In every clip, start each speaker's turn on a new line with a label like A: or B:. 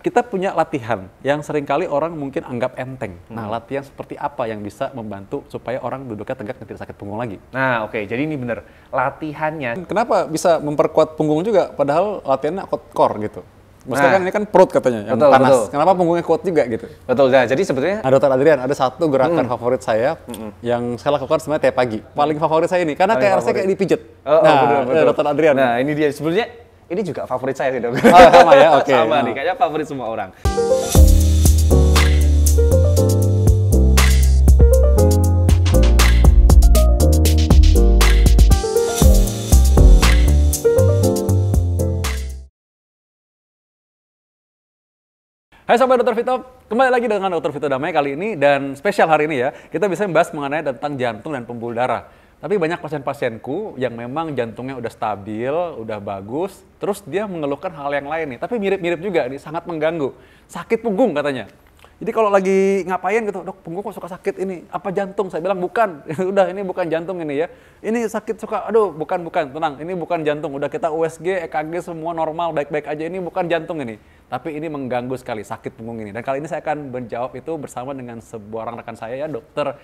A: Kita punya latihan yang seringkali orang mungkin anggap enteng. Nah, latihan seperti apa yang bisa membantu supaya orang duduknya tegak dan tidak sakit punggung lagi?
B: Nah, oke. Jadi ini bener. Latihannya.
A: Kenapa bisa memperkuat punggung juga, padahal latihannya core gitu? Maksudnya kan ini kan perut katanya, yang
B: betul,
A: panas.
B: betul.
A: Kenapa punggungnya kuat juga gitu?
B: Betul. Nah, jadi sebetulnya.
A: Nah, Dokter Adrian, ada satu gerakan favorit saya yang saya lakukan sebenarnya tiap pagi. Paling favorit saya ini, karena kayak rasanya kayak dipijet.
B: Betul.
A: Dokter Adrian.
B: Nah, ini dia. Sebenarnya ini juga favorit saya sih, Dok.
A: Oh, sama ya, oke.
B: Sama nih, kayaknya favorit semua orang.
A: Hai Sobat Dr. Vito, kembali lagi dengan Dr. Vito Damai kali ini dan spesial hari ini ya, kita bisa membahas mengenai tentang jantung dan pembuluh darah. Tapi banyak pasien-pasienku yang memang jantungnya udah stabil, udah bagus, terus dia mengeluhkan hal yang lain nih, tapi mirip-mirip juga nih, sangat mengganggu. Sakit punggung katanya. Jadi kalau lagi ngapain gitu, dok punggung kok suka sakit ini, apa jantung? Saya bilang bukan, udah ini bukan jantung ini ya. Ini sakit suka, aduh bukan, tenang, ini bukan jantung. Udah kita USG, EKG semua normal, baik-baik aja, ini bukan jantung ini. Tapi ini mengganggu sekali sakit punggung ini. Dan kali ini saya akan menjawab itu bersama dengan sebuah orang rekan saya ya, dokter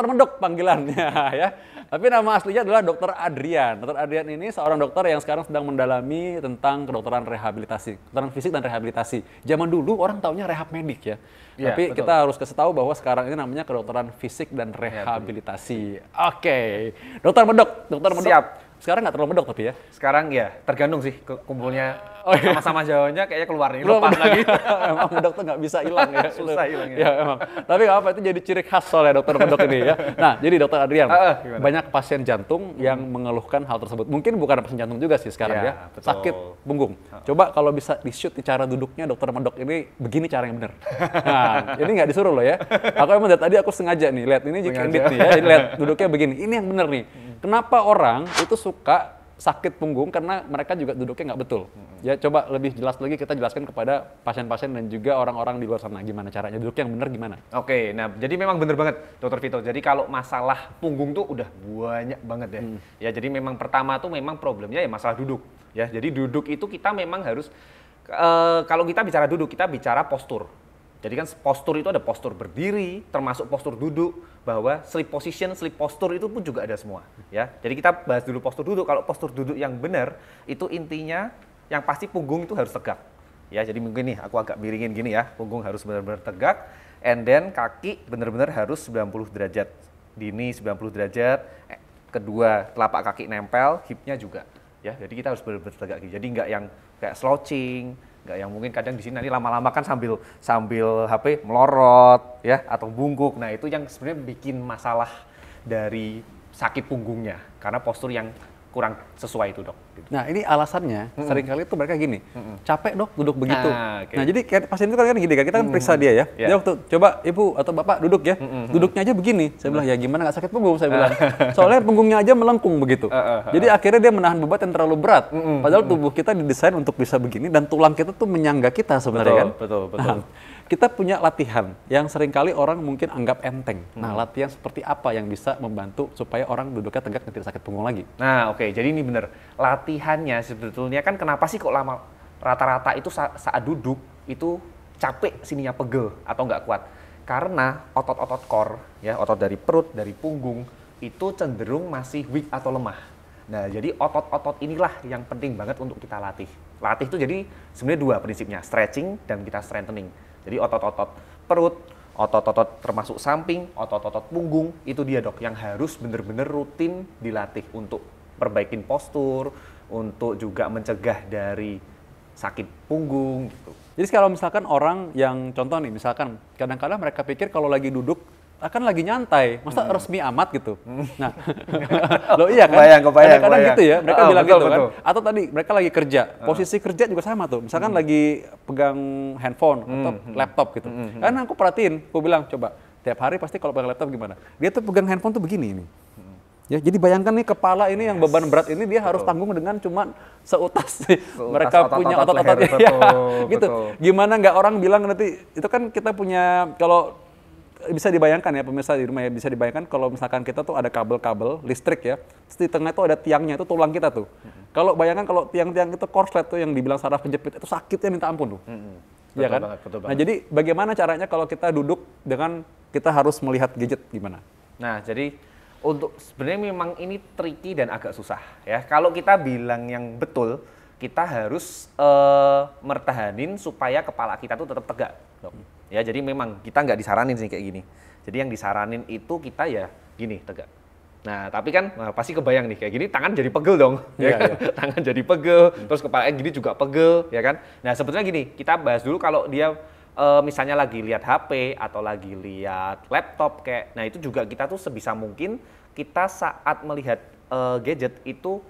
A: Medok panggilannya ya. Tapi nama aslinya adalah Dokter Adrian. Dokter Adrian ini seorang dokter yang sekarang sedang mendalami tentang kedokteran rehabilitasi, kedokteran fisik dan rehabilitasi. Zaman dulu orang taunya rehab medik ya.
B: Ya,
A: tapi
B: betul.
A: kita harus kasih tahu bahwa sekarang ini namanya kedokteran fisik dan rehabilitasi. Oke. Dokter Medok.
B: Siap.
A: Sekarang nggak terlalu medok tapi ya?
B: Sekarang ya, tergantung sih kumpulnya.
A: iya.
B: Sama-sama Jawanya kayaknya keluar nih, lepas lagi.
A: Emang medok tuh nggak bisa hilang ya.
B: Susah hilangnya.
A: Ya emang. Tapi nggak apa, itu jadi ciri khas soalnya dokter medok ini ya. Nah, jadi dokter Adrian,
B: Gimana?
A: banyak pasien jantung yang mengeluhkan hal tersebut. Mungkin bukan pasien jantung juga sih sekarang ya.
B: Betul.
A: Sakit punggung. Coba kalau bisa di-shoot di cara duduknya dokter medok ini, begini cara yang benar. Nah, ini nggak disuruh loh ya. Aku emang dari tadi aku sengaja nih, lihat ini jika edit nih ya. Jadi lihat duduknya begini. Ini yang benar nih. Kenapa orang itu suka sakit punggung? Karena mereka juga duduknya nggak betul. Ya coba lebih jelas lagi kita jelaskan kepada pasien-pasien dan juga orang-orang di luar sana gimana caranya duduk yang benar gimana.
B: Oke, nah jadi memang bener banget Dokter Vito. Jadi kalau masalah punggung tuh udah banyak banget ya. Ya jadi memang pertama tuh memang problemnya ya masalah duduk. Ya jadi duduk itu kita memang harus kalau kita bicara duduk kita bicara postur. Jadi kan postur itu ada postur berdiri, termasuk postur duduk, bahwa sleep position, sleep posture itu pun juga ada semua. Ya, jadi kita bahas dulu postur duduk. Kalau postur duduk yang benar, itu intinya yang pasti punggung itu harus tegak. Ya, jadi mungkin nih aku agak miringin gini ya, punggung harus benar-benar tegak, and then kaki benar-benar harus 90 derajat. Dini 90 derajat, kedua telapak kaki nempel, hipnya juga. Ya, jadi kita harus benar-benar tegak. Jadi nggak yang kayak slouching, nggak yang mungkin kadang di sini nanti lama-lama kan sambil HP melorot ya atau bungkuk. Nah itu yang sebenarnya bikin masalah dari sakit punggungnya karena postur yang kurang sesuai itu dok. Gitu.
A: Nah ini alasannya seringkali tuh mereka gini, capek dok duduk begitu.
B: Okay.
A: Nah jadi kayak pasien itu kan gini kan, kita kan periksa dia ya. Dia waktu coba ibu atau bapak duduk ya, duduknya aja begini. Saya bilang ya gimana nggak sakit punggung, saya bilang. Soalnya punggungnya aja melengkung begitu. Jadi akhirnya dia menahan beban yang terlalu berat. Padahal tubuh kita didesain untuk bisa begini dan tulang kita tuh menyangga kita sebenarnya kan.
B: Betul.
A: Nah, kita punya latihan yang seringkali orang mungkin anggap enteng. Nah, latihan seperti apa yang bisa membantu supaya orang duduknya tegak dan tidak sakit punggung lagi?
B: Nah, oke. Jadi ini benar. Latihannya sebetulnya kan kenapa sih kok lama rata-rata itu saat duduk itu capek sininya pegel atau nggak kuat? Karena otot-otot core, ya otot dari perut, dari punggung itu cenderung masih weak atau lemah. Nah, jadi otot-otot inilah yang penting banget untuk kita latih. Latih itu jadi sebenarnya dua prinsipnya, stretching dan kita strengthening. Jadi otot-otot perut, otot-otot termasuk samping, otot-otot punggung, itu dia dok yang harus benar-benar rutin dilatih untuk perbaikin postur, untuk juga mencegah dari sakit punggung gitu.
A: Jadi kalau misalkan orang yang contoh nih, misalkan kadang-kadang mereka pikir kalau lagi duduk akan lagi nyantai, masa resmi amat gitu. Nah, loh iya kan? Kadang-kadang gitu ya, mereka bilang
B: betul,
A: gitu kan.
B: betul.
A: Atau tadi mereka lagi kerja, posisi kerja juga sama tuh. Misalkan lagi pegang handphone atau laptop gitu. Karena aku perhatiin, aku bilang coba tiap hari pasti kalau pegang laptop gimana? Dia tuh pegang handphone tuh begini ini. Ya, jadi bayangkan nih kepala ini yang beban berat ini dia harus tanggung dengan cuma seutas mereka punya otot-otot ya, gitu. Gimana nggak orang bilang nanti itu kan kita punya kalau bisa dibayangkan ya pemirsa di rumah ya, bisa dibayangkan kalau misalkan kita tuh ada kabel-kabel listrik ya, terus di tengah itu ada tiangnya, itu tulang kita tuh. Kalau bayangkan kalau tiang-tiang itu korslet tuh yang dibilang saraf kejepit itu sakitnya minta ampun tuh. ya kan?
B: Betul
A: Nah,
B: banget.
A: jadi bagaimana caranya kalau kita duduk dengan kita harus melihat gadget gimana?
B: Nah, jadi untuk sebenarnya memang ini tricky dan agak susah ya. Kalau kita bilang yang betul, kita harus mertahanin supaya kepala kita tuh tetap tegak, Dok. Ya, jadi memang kita nggak disaranin sih kayak gini. Jadi yang disaranin itu kita ya gini, tegak. Nah, tapi kan pasti kebayang nih kayak gini tangan jadi pegel dong, ya
A: Iya,
B: kan? Tangan jadi pegel, terus kepala gini juga pegel, ya kan? Nah, sebetulnya gini, kita bahas dulu kalau dia misalnya lagi lihat HP atau lagi lihat laptop kayak, nah itu juga kita tuh sebisa mungkin kita saat melihat gadget itu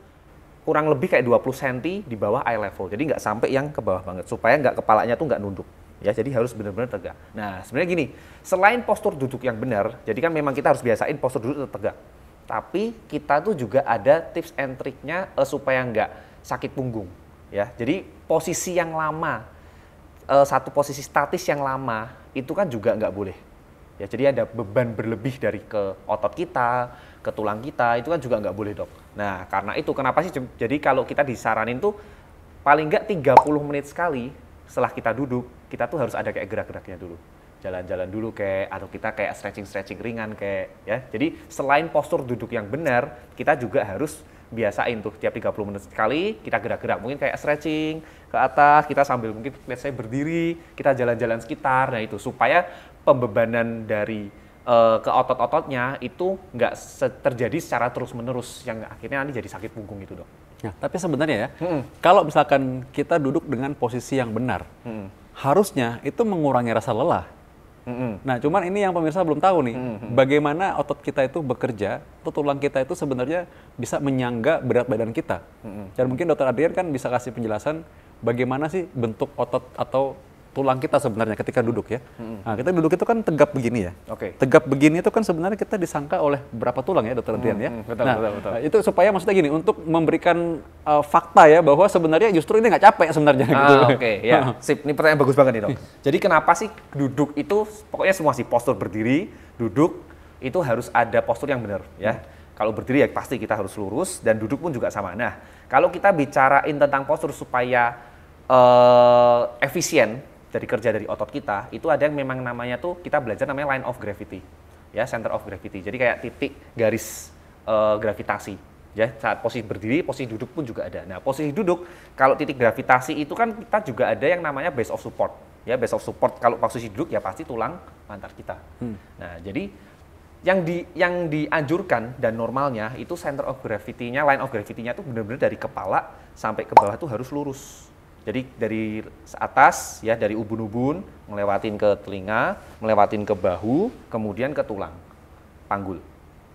B: kurang lebih kayak 20 cm di bawah eye level. Jadi nggak sampai yang ke bawah banget, supaya nggak kepalanya tuh nggak nunduk. Ya, jadi harus benar-benar tegak. Nah, sebenarnya gini, selain postur duduk yang benar, jadi kan memang kita harus biasain postur duduk tetap tegak. Tapi kita tuh juga ada tips and triknya supaya nggak sakit punggung. Ya, jadi posisi yang lama, satu posisi statis yang lama, itu kan juga nggak boleh. Ya, jadi ada beban berlebih dari ke otot kita, ke tulang kita, itu kan juga nggak boleh, Dok. Nah, karena itu kenapa sih, jadi kalau kita disaranin tuh paling nggak 30 menit sekali setelah kita duduk, kita tuh harus ada kayak gerak-geraknya dulu. Jalan-jalan dulu kayak, atau kita kayak stretching-stretching ringan kayak, ya. Jadi selain postur duduk yang benar, kita juga harus biasain tuh tiap 30 menit sekali kita gerak-gerak, mungkin kayak stretching ke atas, kita sambil mungkin let's say berdiri, kita jalan-jalan sekitar, nah itu supaya pembebanan dari ke otot-ototnya itu nggak terjadi secara terus-menerus yang akhirnya nanti jadi sakit punggung itu, Dok.
A: Nah, tapi sebenarnya ya, kalau misalkan kita duduk dengan posisi yang benar, harusnya itu mengurangi rasa lelah. Nah, cuman ini yang pemirsa belum tahu nih, bagaimana otot kita itu bekerja, atau tulang kita itu sebenarnya bisa menyangga berat badan kita. Dan mungkin Dokter Adrian kan bisa kasih penjelasan bagaimana sih bentuk otot atau tulang kita sebenarnya ketika duduk ya. Nah, kita duduk itu kan tegap begini ya.
B: Oke.
A: Tegap begini itu kan sebenarnya kita disangka oleh berapa tulang ya, Dokter Adrian ya.
B: Betul,
A: Nah,
B: betul.
A: itu supaya maksudnya gini, untuk memberikan fakta ya bahwa sebenarnya justru ini nggak capek sebenarnya gitu.
B: Oke, ya. Sip, ini pertanyaan bagus banget nih, Dok. Jadi kenapa sih duduk itu, pokoknya semua sih, postur berdiri, duduk, itu harus ada postur yang benar, ya. Kalau berdiri ya pasti kita harus lurus, dan duduk pun juga sama. Nah, kalau kita bicarain tentang postur supaya efisien dari kerja dari otot kita, itu ada yang memang namanya tuh, kita belajar namanya line of gravity, ya, center of gravity. Jadi kayak titik garis gravitasi. Ya, saat posisi berdiri, posisi duduk pun juga ada. Nah, posisi duduk, kalau titik gravitasi itu kan kita juga ada yang namanya base of support. Ya, base of support kalau posisi duduk ya pasti tulang pantat kita. Nah, jadi yang dianjurkan dan normalnya itu center of gravity-nya, line of gravity-nya itu benar-benar dari kepala sampai ke bawah tuh harus lurus. Jadi dari atas ya, dari ubun-ubun melewatin ke telinga, melewatin ke bahu, kemudian ke tulang panggul.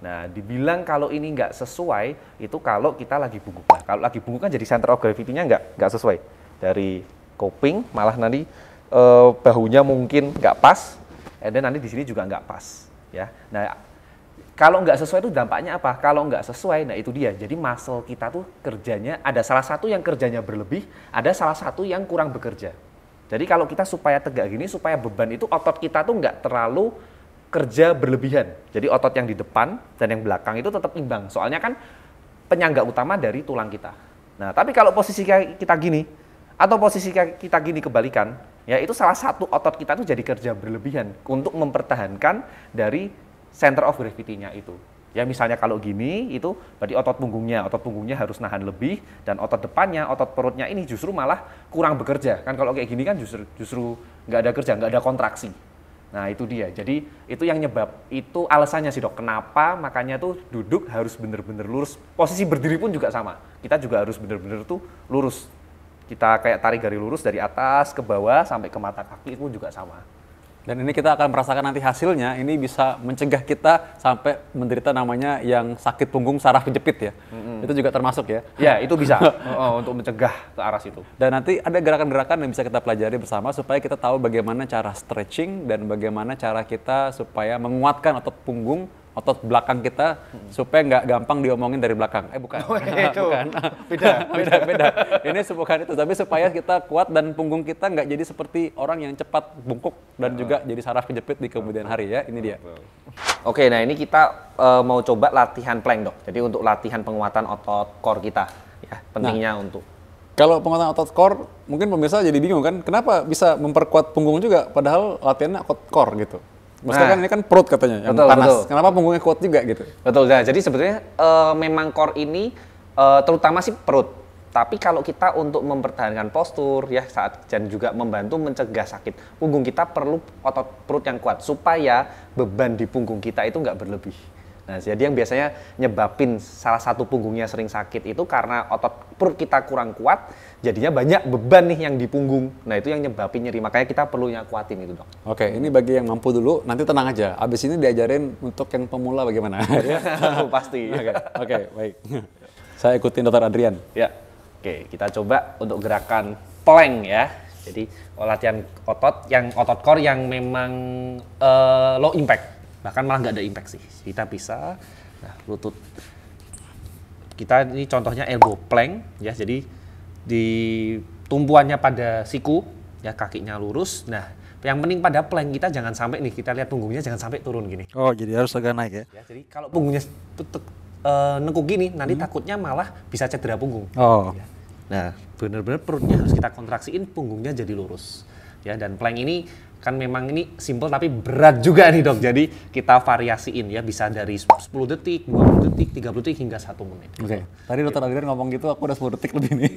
B: Nah, dibilang kalau ini nggak sesuai itu kalau kita lagi bungkuk. Nah, kalau lagi bungkuk kan jadi center of gravity-nya nggak sesuai. Dari kuping malah nanti bahunya mungkin nggak pas, dan nanti di sini juga nggak pas. Ya, nah kalau nggak sesuai itu dampaknya apa? Kalau nggak sesuai, nah itu dia. Jadi muscle kita tuh kerjanya, ada salah satu yang kerjanya berlebih, ada salah satu yang kurang bekerja. Jadi kalau kita supaya tegak gini, supaya beban itu otot kita tuh nggak terlalu kerja berlebihan. Jadi otot yang di depan dan yang belakang itu tetap imbang. Soalnya kan penyangga utama dari tulang kita. Nah, tapi kalau posisi kita gini, atau posisi kita gini kebalikan, ya itu salah satu otot kita tuh jadi kerja berlebihan untuk mempertahankan dari center of gravity-nya itu. Ya misalnya kalau gini, itu berarti otot punggungnya harus nahan lebih, dan otot depannya, otot perutnya ini justru malah kurang bekerja. Kan kalau kayak gini kan justru nggak ada kerja, nggak ada kontraksi. Nah itu dia, jadi itu yang itu alasannya sih, Dok, kenapa makanya tuh duduk harus bener-bener lurus. Posisi berdiri pun juga sama, kita juga harus bener-bener tuh lurus. Kita kayak tarik garis lurus dari atas ke bawah sampai ke mata kaki itu juga sama.
A: Dan ini kita akan merasakan nanti hasilnya, ini bisa mencegah kita sampai menderita namanya yang sakit punggung saraf kejepit ya. Itu juga termasuk ya.
B: Ya, itu bisa untuk mencegah ke arah situ.
A: Dan nanti ada gerakan-gerakan yang bisa kita pelajari bersama supaya kita tahu bagaimana cara stretching dan bagaimana cara kita supaya menguatkan otot punggung, otot belakang kita supaya nggak gampang diomongin dari belakang. Bukan.
B: Itu.
A: Bukan. Beda. Ini bukan itu, tapi supaya kita kuat dan punggung kita nggak jadi seperti orang yang cepat bungkuk dan juga jadi saraf kejepit di kemudian hari ya. Ini dia.
B: Oke, nah ini kita mau coba latihan plank, Dok. Jadi untuk latihan penguatan otot core kita, ya pentingnya untuk
A: Kalau penguatan otot core, mungkin pemirsa jadi bingung kan, kenapa bisa memperkuat punggung juga, padahal latihannya otot core gitu. Maksudnya
B: Nah,
A: kan ini kan perut katanya, yang
B: betul,
A: panas.
B: betul.
A: Kenapa punggungnya kuat juga gitu?
B: Betul, nah, jadi sebetulnya memang core ini terutama sih perut. Tapi kalau kita untuk mempertahankan postur ya saat dan juga membantu mencegah sakit punggung kita perlu otot perut yang kuat supaya beban di punggung kita itu nggak berlebih. Nah, jadi yang biasanya nyebabin salah satu punggungnya sering sakit itu karena otot perut kita kurang kuat, jadinya banyak beban nih yang di punggung. Nah, itu yang nyebabin nyeri. Makanya kita perlu yang kuatin itu, Dok.
A: Oke, ini bagi yang mampu dulu, nanti tenang aja. Abis ini diajarin untuk yang pemula bagaimana.
B: Pasti.
A: Oke, baik. Saya ikutin Dr. Adrian.
B: Ya. Oke, kita coba untuk gerakan plank ya. Jadi latihan otot core yang memang low impact. Bahkan malah nggak ada impact sih. Kita bisa, nah lutut. Kita ini contohnya elbow plank ya. Jadi di tumpuannya pada siku, ya kakinya lurus. Nah, yang penting pada plank kita jangan sampai nih kita lihat punggungnya jangan sampai turun gini.
C: Oh, jadi harus agak naik ya?
B: Ya, jadi kalau punggungnya nengkuk gini, nanti takutnya malah bisa cedera punggung.
C: Oh.
B: Ya. Nah, benar-benar perutnya harus kita kontraksiin, punggungnya jadi lurus. Ya, dan plank ini kan memang ini simple tapi berat juga nih, Dok. Jadi kita variasiin ya, bisa dari 10 detik, 20 detik, 30 detik hingga 1 menit.
A: Oke. Tadi Dr. Adrian ngomong gitu, aku udah 10 detik lebih nih.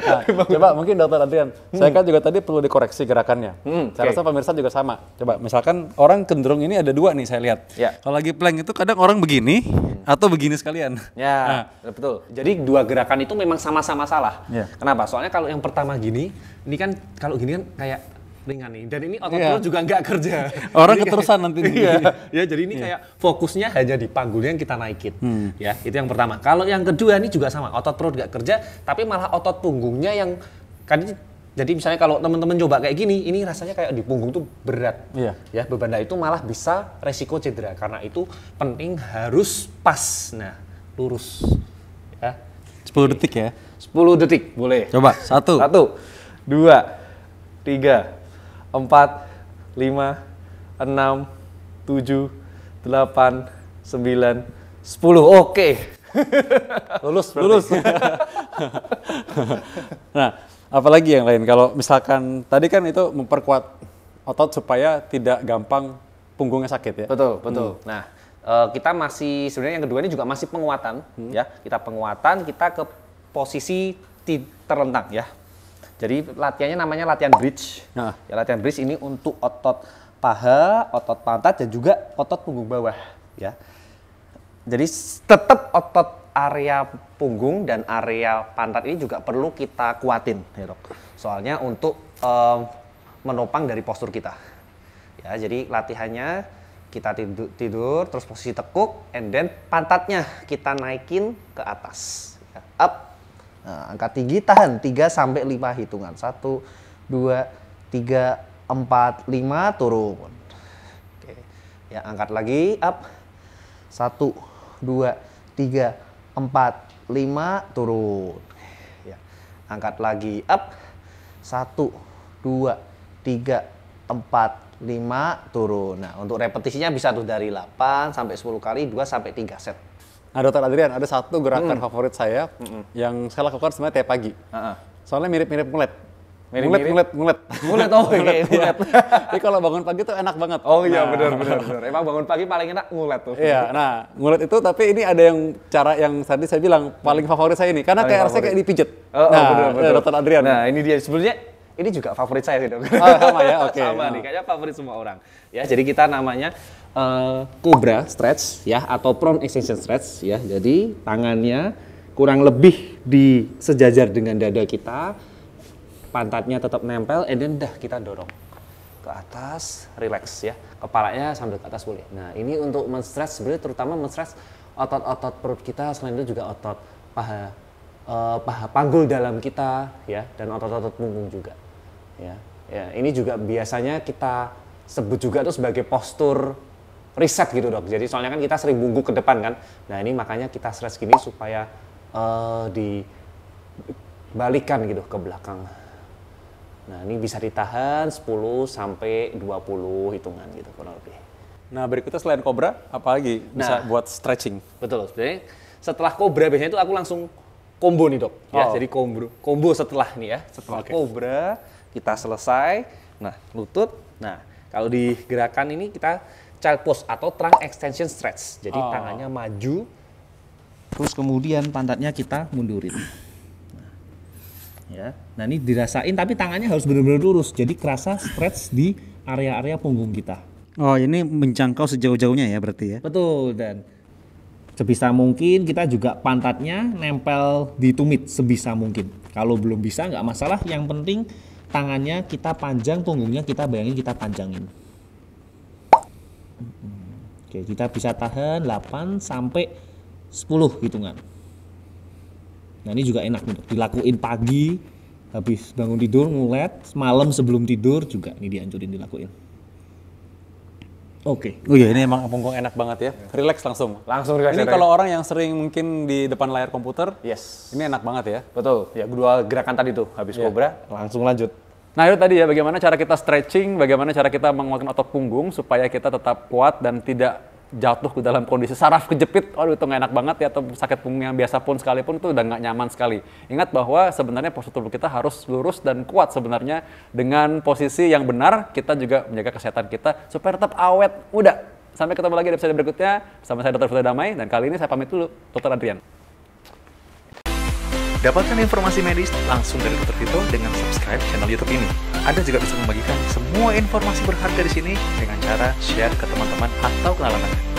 A: Nah, coba mungkin Dr. Adrian, saya kan juga tadi perlu dikoreksi gerakannya. Saya rasa pemirsa juga sama. Coba misalkan orang cenderung ini ada dua nih saya lihat.
B: Ya.
A: Kalau lagi plank itu kadang orang begini atau begini sekalian.
B: Ya, betul. Jadi dua gerakan itu memang sama-sama salah.
A: Ya.
B: Kenapa? Soalnya kalau yang pertama gini, ini kan kalau gini kan kayak ringan nih. Dan ini otot
A: Iya.
B: perut juga nggak kerja.
A: Orang
B: Jadi
A: keterusan nanti.
B: Iya. Ya, jadi ini kayak fokusnya hanya di panggulnya yang kita naikin. Ya, itu yang pertama. Kalau yang kedua ini juga sama, otot perut nggak kerja, tapi malah otot punggungnya yang kan jadi misalnya kalau teman-teman coba kayak gini, ini rasanya kayak di punggung tuh berat.
A: Iya.
B: Ya, beban itu malah bisa resiko cedera. Karena itu penting harus pas. Nah, lurus. Ya.
A: 10 detik ya.
B: 10 detik, boleh.
A: Coba, 1.
B: 1, 2, 3, 4, 5, 6, 7, 8, 9, 10. Oke.
A: Lulus. Nah, apalagi yang lain? Kalau misalkan tadi kan itu memperkuat otot supaya tidak gampang punggungnya sakit ya.
B: Betul. Nah, kita masih sebenarnya yang kedua ini juga masih penguatan ya. Kita penguatan, kita ke posisi terlentang ya. Jadi latihannya namanya latihan bridge.
A: Nah.
B: Ya, latihan bridge ini untuk otot paha, otot pantat dan juga otot punggung bawah ya. Jadi tetap otot area punggung dan area pantat ini juga perlu kita kuatin ya, Dok. Soalnya untuk menopang dari postur kita. Ya, jadi latihannya kita tidur terus posisi tekuk and then pantatnya kita naikin ke atas. Ya, up. Nah, angkat tinggi, tahan 3 sampai 5 hitungan. 1, 2, 3, 4, 5, turun. Oke. Ya, angkat lagi, up. 1, 2, 3, 4, 5, turun. Ya. Angkat lagi, up. 1, 2, 3, 4, 5, turun. Nah, untuk repetisinya bisa tuh dari 8 sampai 10 kali, 2 sampai 3 set.
A: Nah, Dr. Adrian, ada satu gerakan favorit saya yang saya lakukan sebenarnya tiap pagi. Soalnya mirip-mirip ngulet. Ngulet.
B: Ngulet, oh iya, ngulet.
A: Jadi kalau bangun pagi tuh enak banget.
B: Oh iya,
A: Nah,
B: benar. Emang bangun pagi paling enak ngulet tuh.
A: Iya, nah ngulet itu tapi ini ada yang cara yang tadi saya bilang paling favorit saya ini. Karena
B: Paling
A: kayak rasanya
B: favorit.
A: kayak dipijet.
B: Benar.
A: Dr. Adrian.
B: Nah, ini dia sebenarnya ini juga favorit saya sih, Dok.
A: Sama ya, oke.
B: Sama nih, kayaknya favorit semua orang. Ya, jadi kita namanya Cobra stretch ya atau prone extension stretch ya. Jadi tangannya kurang lebih di sejajar dengan dada kita, pantatnya tetap nempel, and then dah kita dorong ke atas, relax ya. Kepalanya sambil ke atas boleh. Nah, ini untuk men-stretch sebenarnya terutama men-stretch otot-otot perut kita, selain itu juga otot paha panggul dalam kita ya, dan otot-otot punggung juga. Ya, ini juga biasanya kita sebut juga tuh sebagai postur reset gitu, Dok. Jadi soalnya kan kita sering bungkuk ke depan kan. Nah, ini makanya kita stretch gini supaya dibalikan gitu ke belakang. Nah, ini bisa ditahan 10 sampai 20 hitungan gitu kurang lebih.
A: Nah, berikutnya selain Cobra, apa lagi bisa buat stretching?
B: Betul. Sebenarnya setelah Cobra biasanya itu aku langsung
C: combo nih dok. Ya,
A: Oh.
C: jadi combo setelah nih ya, setelah cobra kita selesai. Nah, lutut. Nah, kalau di gerakan ini kita child pose atau trunk extension stretch. Jadi tangannya maju, terus kemudian pantatnya kita mundurin. Ya. Nah, ini dirasain tapi tangannya harus benar-benar lurus. Jadi kerasa stretch di area-area punggung kita.
D: Oh, ini menjangkau sejauh-jauhnya ya berarti ya.
C: Betul, dan sebisa mungkin kita juga pantatnya nempel di tumit sebisa mungkin. Kalau belum bisa nggak masalah, yang penting tangannya kita panjang, punggungnya kita bayangin kita panjangin. Oke, kita bisa tahan 8 sampai 10 hitungan. Nah, ini juga enak untuk dilakuin pagi, habis bangun tidur ngulet, malam sebelum tidur juga ini dianjurin dilakuin. Oke.
A: Oh iya, ini emang punggung enak banget ya. Relax langsung.
B: Langsung relax.
A: Ini kalau orang yang sering mungkin di depan layar komputer,
B: Yes.
A: ini enak banget ya.
B: Betul. Ya, dua gerakan tadi tuh habis cobra langsung lanjut.
A: Nah itu tadi ya, bagaimana cara kita stretching, bagaimana cara kita menguatkan otot punggung supaya kita tetap kuat dan tidak jatuh ke dalam kondisi saraf kejepit. Aduh, itu nggak enak banget ya, atau sakit punggung yang biasa pun sekalipun itu udah nggak nyaman sekali. Ingat bahwa sebenarnya postur tubuh kita harus lurus dan kuat sebenarnya. Dengan posisi yang benar, kita juga menjaga kesehatan kita supaya tetap awet muda. Sampai ketemu lagi di episode berikutnya. Sama saya Dr. Vito Damai, dan kali ini saya pamit dulu, Dr. Adrian.
D: Dapatkan informasi medis langsung dari Dr. Vito dengan subscribe channel YouTube ini. Anda juga bisa membagikan semua informasi berharga di sini dengan cara share ke teman-teman atau kenalan Anda.